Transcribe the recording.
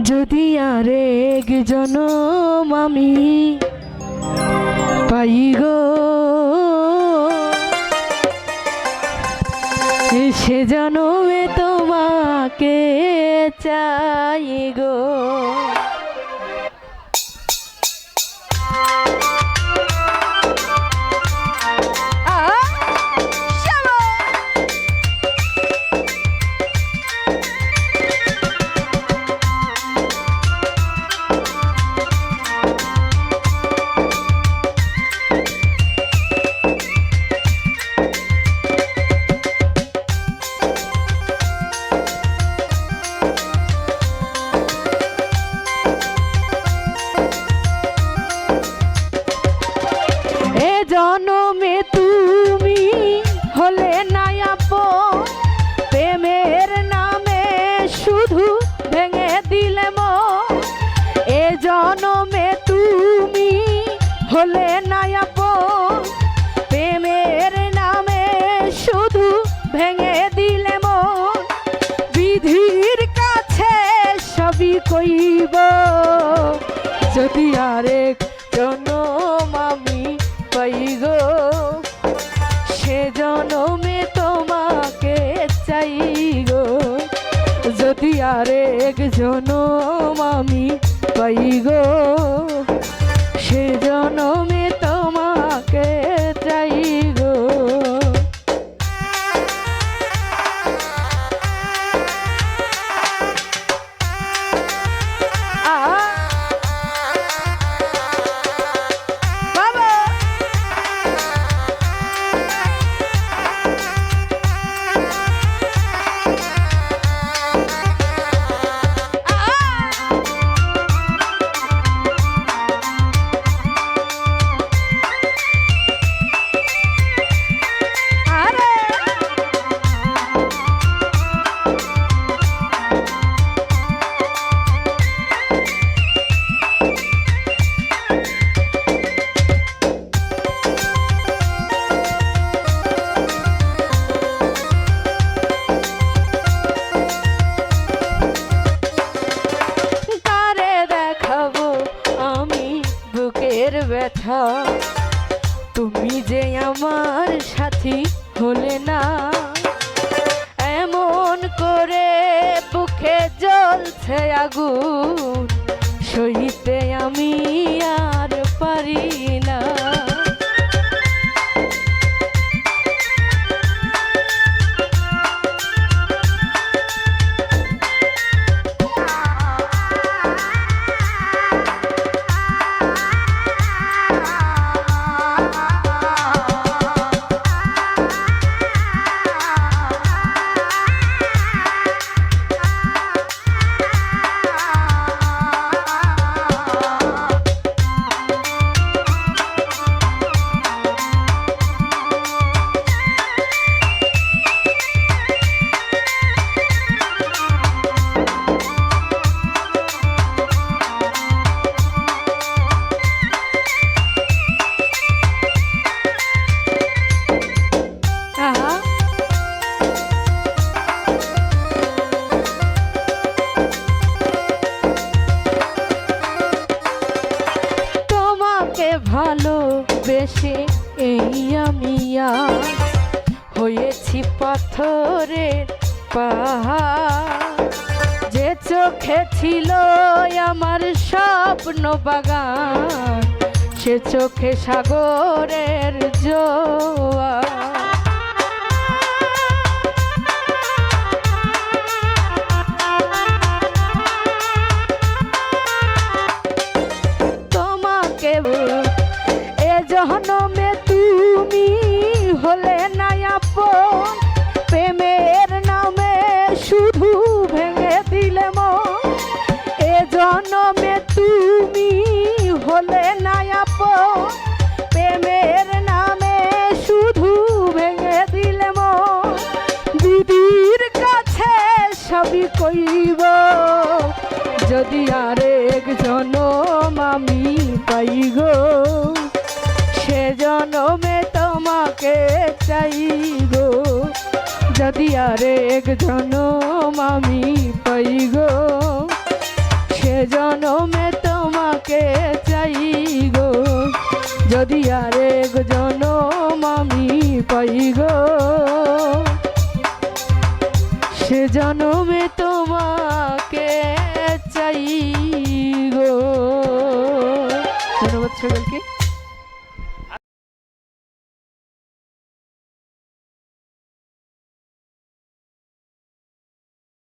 যদি আরেক জনম আমি পাই গো, সে জনমে তোমাকে চাই গো। জনমে তুমি হলে না আপন, প্রেমের নামে শুধু ভেঙে দিলে মন। এ জনমে তুমি হলে না আপন, প্রেমের নামে শুধু ভেঙে দিলে মন। বিধির কাছে সবই কইব, যদি আরেক জনম আমি পাই গো, সে জনমে তোমাকে চাই গো। যদি আরেক জনম আমি পাই গো, সে জনমে তোমাকে চাই গো। ব্যথা তুমি যে আমার সাথী হলে না, এমন করে বুকে জ্বলছে আগুন, সইতে আমি আর পারি না। ভালোবেসে এই আমি হয়েছি পাথরের পাহাড়, যে চোখে ছিল আমার স্বপ্ন বাগান, সে চোখে সাগরের জোয়ার। জনমে তুমি হলে না আপন, প্রেমের নামে শুধু ভেঙে দিলে মন। এ জনমে তুমি হলে না আপন, প্রেমের নামে শুধু ভেঙে দিলে মন। দিদির কাছে সবই কইব, যদি আরেক জনম আমি পাই গো, সে জনমে তোমাকে চাই গো। যদি আরেক জনম আমি পাই গো, যদি আরেক জনম আমি পাই গো, সে জনমে তোমাকে চাই গো। ধন্যবাদ সকলকে।